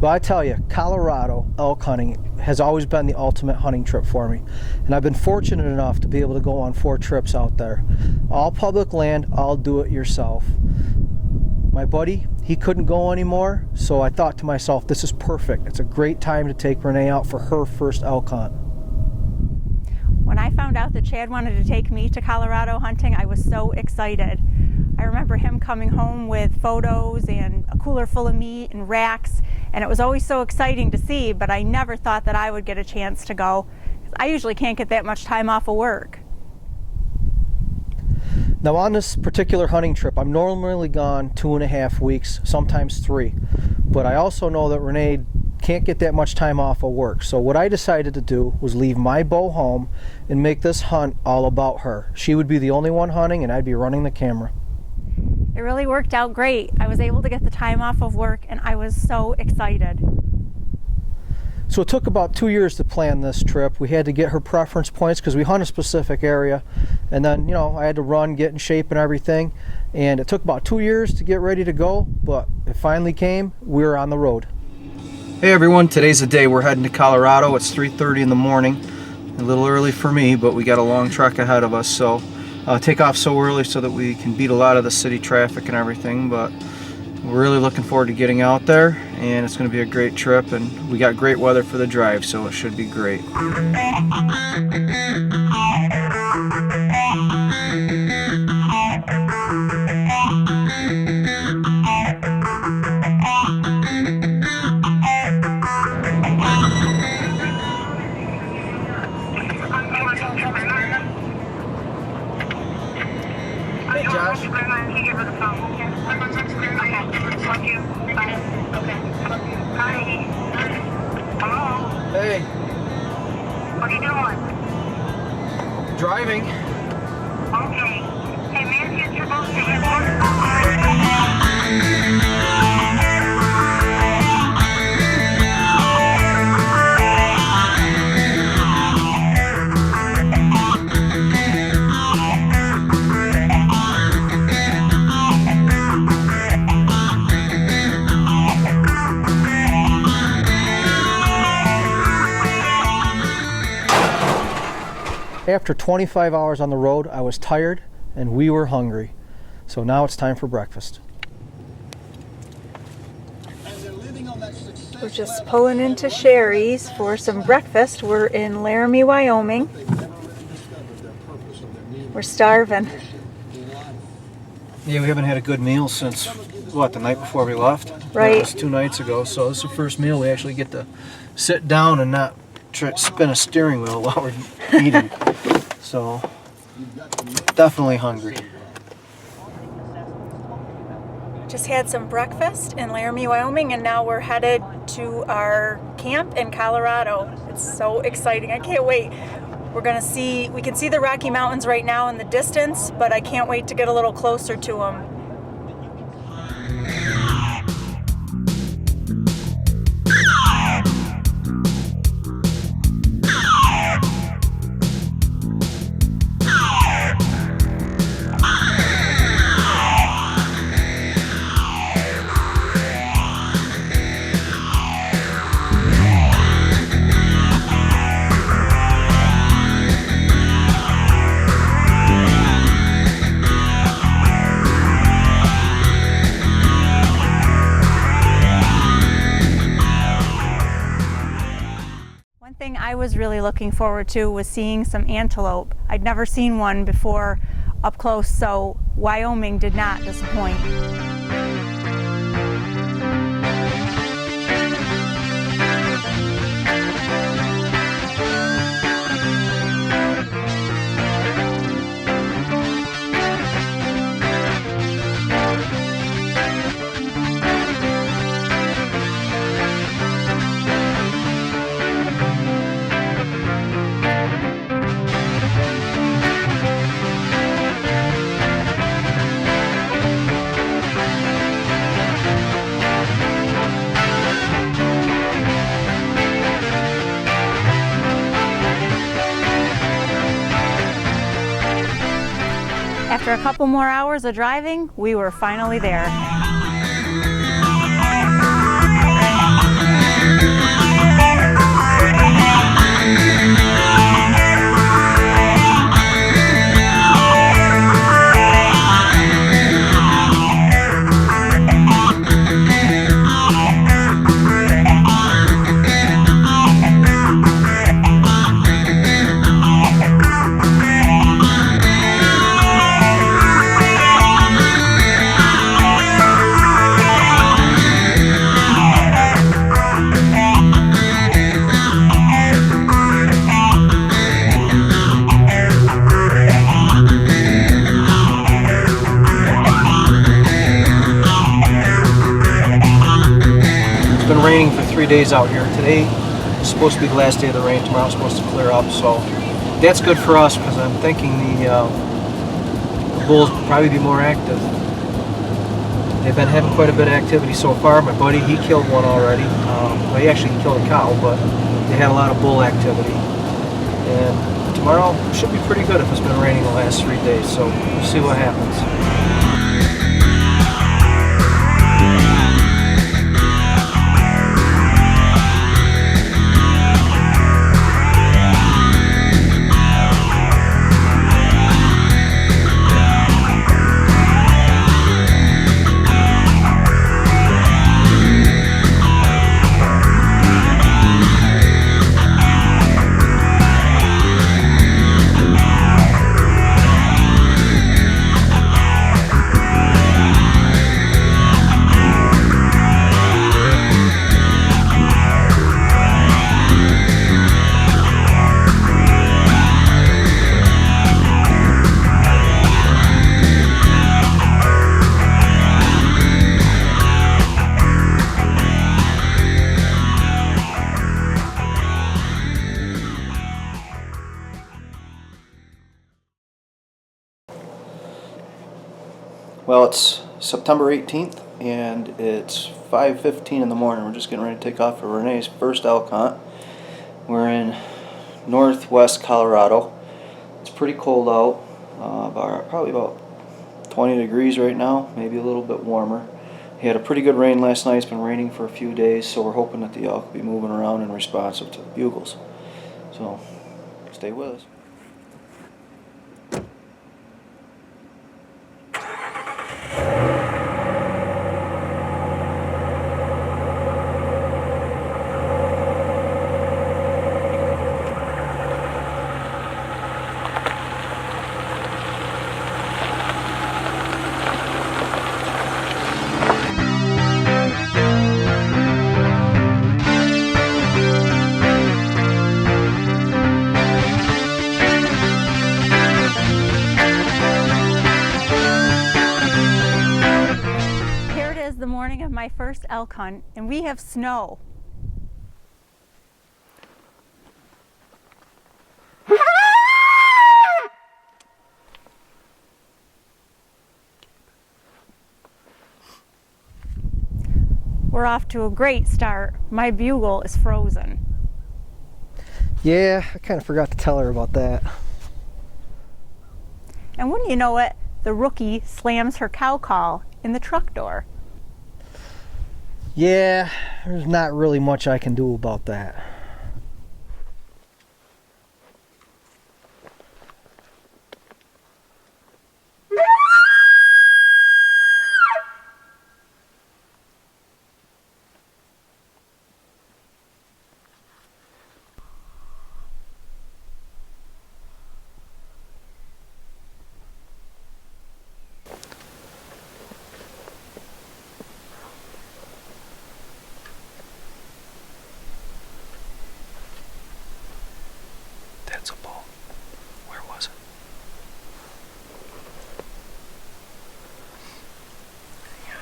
But I tell you, Colorado elk hunting has always been the ultimate hunting trip for me. And I've been fortunate enough to be able to go on 4 trips out there. All public land, all do it yourself. My buddy, he couldn't go anymore, so I thought to myself, this is perfect. It's a great time to take Renee out for her first elk hunt. When I found out that Chad wanted to take me to Colorado hunting, I was so excited. I remember him coming home with photos and a cooler full of meat and racks, and it was always so exciting to see, but I never thought that I would get a chance to go. I usually can't get that much time off of work. Now on this particular hunting trip, I'm normally gone 2.5 weeks, sometimes 3. But I also know that Renee can't get that much time off of work. So what I decided to do was leave my bow home and make this hunt all about her. She would be the only one hunting and I'd be running the camera. It really worked out great. I was able to get the time off of work and I was so excited. So it took about 2 years to plan this trip. We had to get her preference points because we hunt a specific area. And then, you know, I had to run, get in shape and everything. And it took about 2 years to get ready to go, but it finally came. We were on the road. Hey everyone, today's the day. We're heading to Colorado. It's 3:30 in the morning. A little early for me, but we got a long trek ahead of us. So take off so early so that we can beat a lot of the city traffic and everything. But we're really looking forward to getting out there, and it's going to be a great trip, and we got great weather for the drive, so it should be great. Hey Josh. Hey. What are you doing? Driving. Okay. Hey, man, you're supposed to hit one. After 25 hours on the road, I was tired and we were hungry. So now it's time for breakfast. We're just pulling into Sherry's for some breakfast. We're in Laramie, Wyoming. We're starving. Yeah, we haven't had a good meal since, what, the night before we left? Right. That was 2 nights ago, so this is the first meal we actually get to sit down and not spin a steering wheel while we're eating. So, definitely hungry. Just had some breakfast in Laramie, Wyoming, and now we're headed to our camp in Colorado. It's so exciting. I can't wait. We can see the Rocky Mountains right now in the distance, but I can't wait to get a little closer to them. I was really looking forward to was seeing some antelope. I'd never seen one before up close, so Wyoming did not disappoint. after a couple more hours of driving, we were finally there. It's been raining for 3 days out here. Today is supposed to be the last day of the rain. Tomorrow it's supposed to clear up, so that's good for us because I'm thinking the bulls will probably be more active. They've been having quite a bit of activity so far. My buddy, he killed one already. Well, he actually killed a cow, but they had a lot of bull activity. And tomorrow should be pretty good if it's been raining the last 3 days, so we'll see what happens. Well, it's September 18th and it's 5:15 in the morning. We're just getting ready to take off for Renee's first elk hunt. We're in northwest Colorado. It's pretty cold out, probably about 20 degrees right now, maybe a little bit warmer. He had a pretty good rain last night. It's been raining for a few days, so we're hoping that the elk will be moving around and responsive to the bugles. So stay with us. The morning of my first elk hunt, and we have snow. We're off to a great start. My bugle is frozen. Yeah, I kind of forgot to tell her about that. And wouldn't you know it, the rookie slams her cow call in the truck door. Yeah, there's not really much I can do about that. That's a bull. Where was it? Yeah.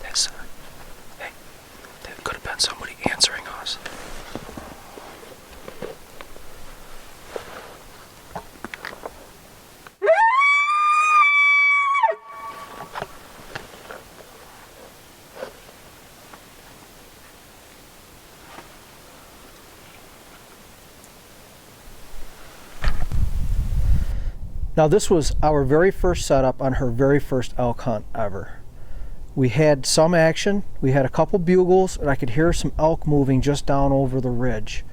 That's, hey, that could have been somebody answering us. Now this was our very first setup on her very first elk hunt ever. We had some action, we had a couple bugles, and I could hear some elk moving just down over the ridge.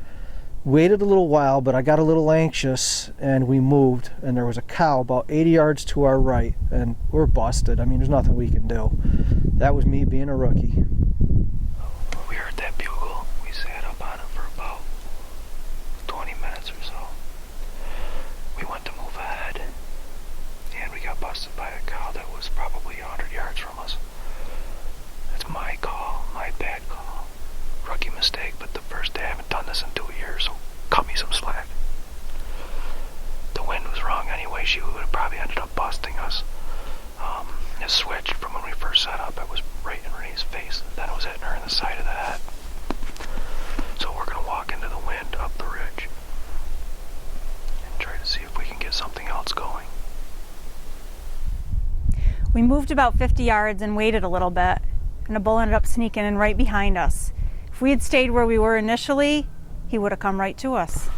Waited a little while, but I got a little anxious and we moved, and there was a cow about 80 yards to our right, and we're busted. I mean, there's nothing we can do. That was me being a rookie. We heard that bugle. We sat up on it for about 20 minutes or so. We went to move ahead, and we got busted by a cow that was probably 100 yards from us. It's my call, my bad call. Rookie mistake, but the first day I haven't done this in 2 years, so cut me some slack. The wind was wrong anyway. She would have probably ended up busting us. It switched from when we first set up. It was right in Renee's face. Then it was hitting her in the side of the head. So we're going to walk into the wind up the ridge and try to see if we can get something else going. We moved about 50 yards and waited a little bit, and a bull ended up sneaking in right behind us. If we had stayed where we were initially, he would have come right to us.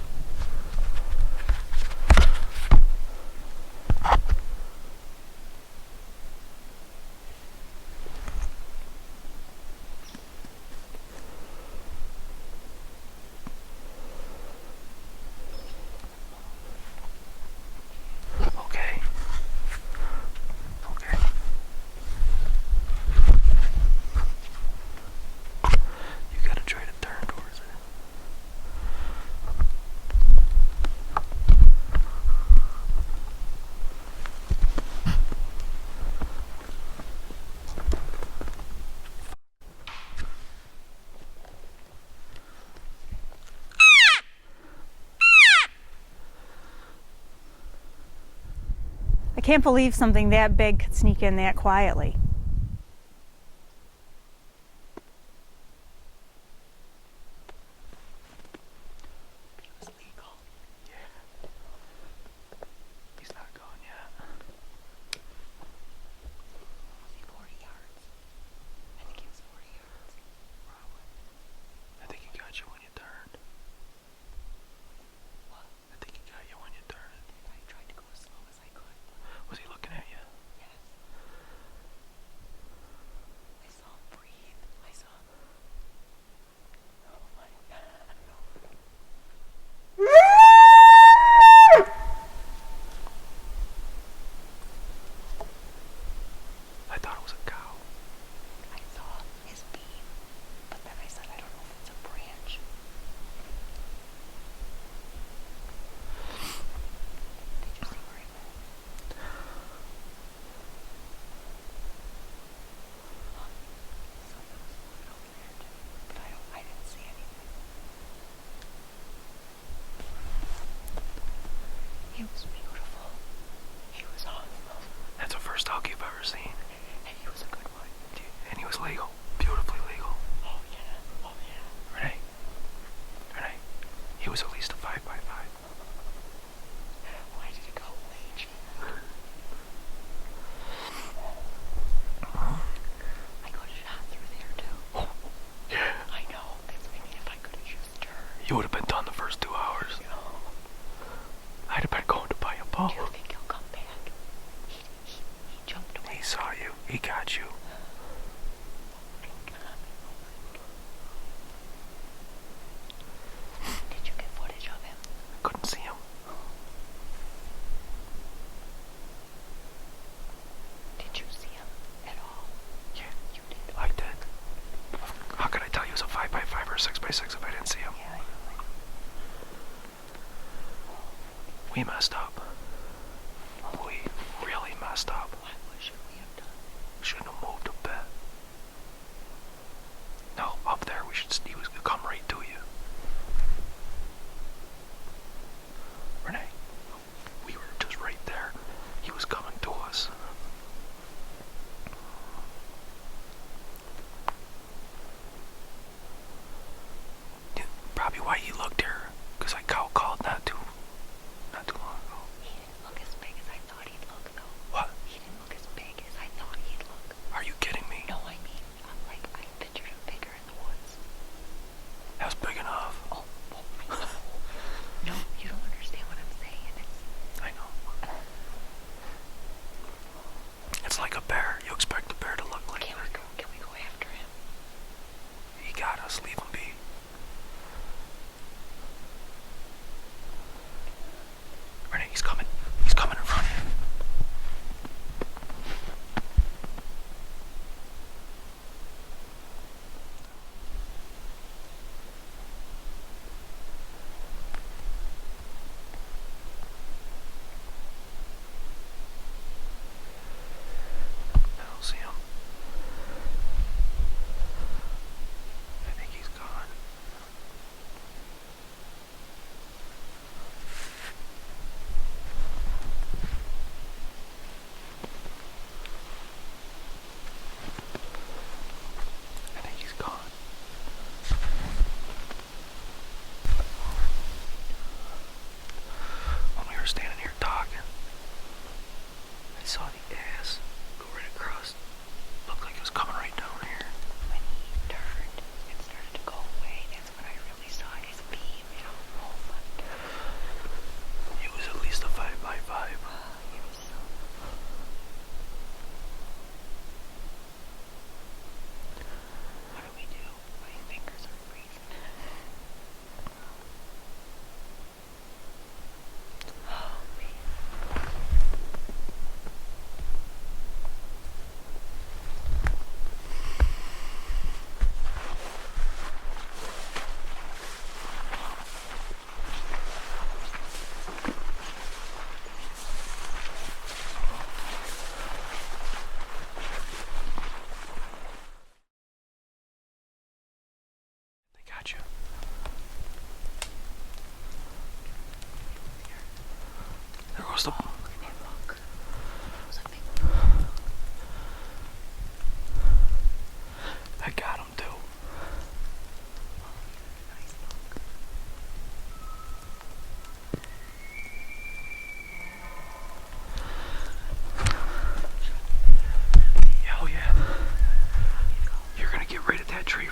Okay. You gotta try to turn towards it. I can't believe something that big could sneak in that quietly. He's not gone yet. 40 yards. I think he was 40 yards. Probably. I think he got you when you turned. What? I think he got you when you turned. I tried to go as slow as I could. Was he looking at you? Yes. I saw him breathe. I saw him. Oh my God. I thought it was a cow. I saw his beam, but then I said, I don't know if it's a branch. Did you see where he went? Something was moving over there too, but I didn't see anything. He was beautiful. He was awesome. That's the first elk you've ever seen. And he was a good one. And he was legal. Beautifully legal. Oh yeah. Oh yeah. Renee. He was at least a 5x5. Why did it go Leach? I got shot through there too. Yeah. I know. That's what I mean. If I could have just turned. You would have been done the first 2 hours. You know. I'd have been going to buy a bow. Do you think he'll come back? He jumped away. He saw you. He got you. Did you get footage of him? Couldn't see him. Did you see him at all? Yeah. You did. I did. How could I tell you it was a 5x5 or a 6x6 if I didn't see him? Yeah. We messed up. We really messed up. What should we have done? Shouldn't have moved a bit. No, up there he was gonna come right to you. Renee, we were just right there. He was coming to us. Yeah, probably why he looked here, because I called not too long ago.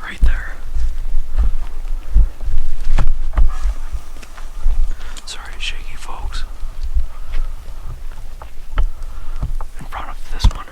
right there. Sorry, it's shaky, folks. In front of this one.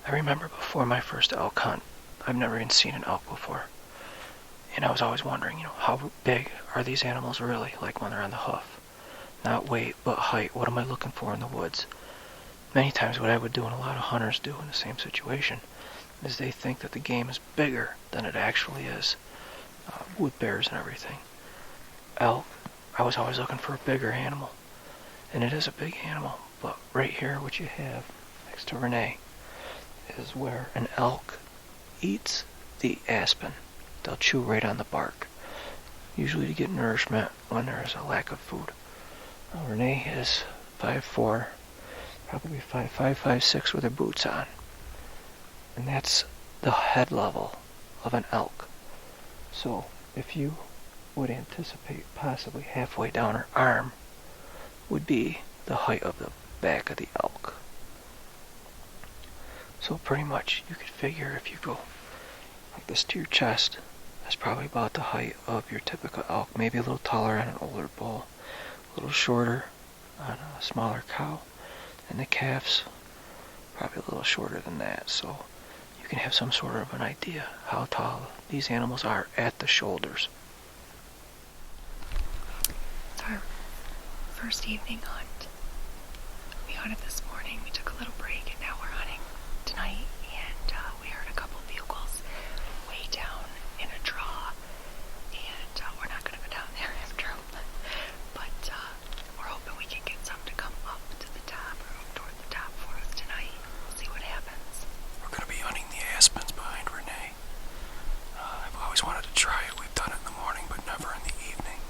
I remember before my first elk hunt, I've never even seen an elk before. And I was always wondering, how big are these animals really, like when they're on the hoof? Not weight, but height. What am I looking for in the woods? Many times what I would do, and a lot of hunters do in the same situation, is they think that the game is bigger than it actually is, with bears and everything. Elk, I was always looking for a bigger animal. And it is a big animal, but right here what you have next to Renee is where an elk eats the aspen. They'll chew right on the bark, usually to get nourishment when there is a lack of food. Now, Renee is 5'4", probably 5'5", 5'6" with her boots on. And that's the head level of an elk. So if you would anticipate possibly halfway down her arm would be the height of the back of the elk. So pretty much you could figure if you go like this to your chest, that's probably about the height of your typical elk, maybe a little taller on an older bull, a little shorter on a smaller cow, and the calves probably a little shorter than that. So you can have some sort of an idea how tall these animals are at the shoulders. It's our first evening hunt. We hunted this morning, we took a little break, and now we're hunting tonight, and we heard a couple bugles way down in a draw, and we're not going to go down there after them, but we're hoping we can get some to come up to the top, or up toward the top for us tonight. We'll see what happens. We're going to be hunting the aspens behind Renee. I've always wanted to try it. We've done it in the morning, but never in the evening.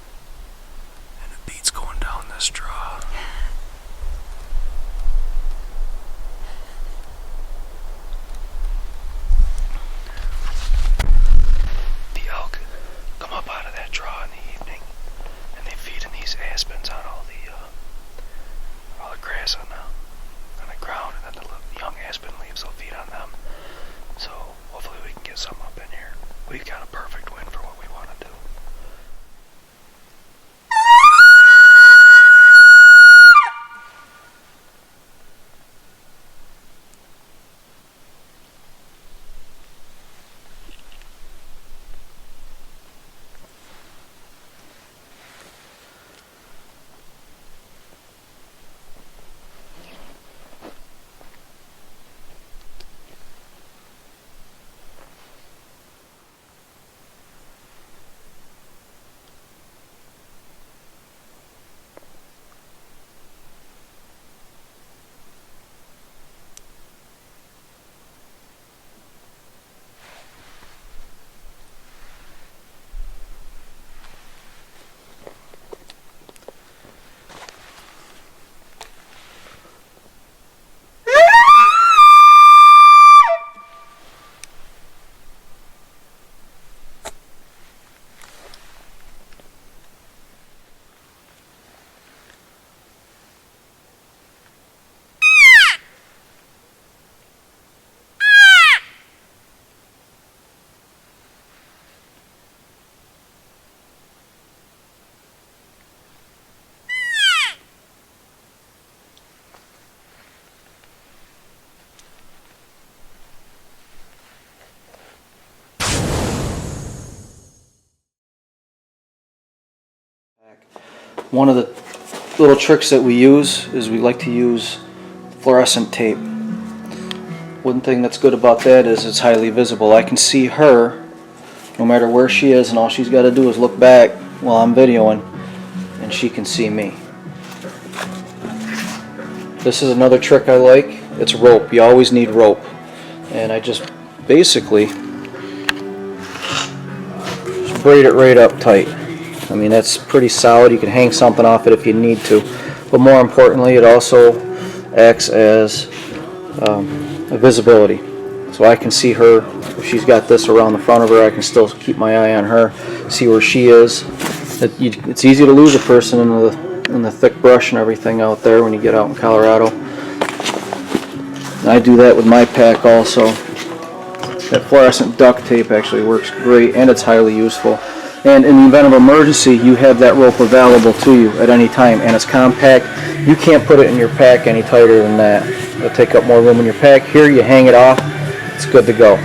And it beats going down this draw. One of the little tricks that we use is we like to use fluorescent tape. One thing that's good about that is it's highly visible. I can see her no matter where she is, and all she's got to do is look back while I'm videoing and she can see me. This is another trick I like. It's rope. You always need rope. And I just basically just braid it right up tight. I mean, that's pretty solid. You can hang something off it if you need to. But more importantly, it also acts as a visibility. So I can see her. If she's got this around the front of her, I can still keep my eye on her, see where she is. It's easy to lose a person in the thick brush and everything out there when you get out in Colorado. And I do that with my pack also. That fluorescent duct tape actually works great, and it's highly useful. And in the event of emergency, you have that rope available to you at any time, and it's compact. You can't put it in your pack any tighter than that. It'll take up more room in your pack. Here you hang it off, it's good to go.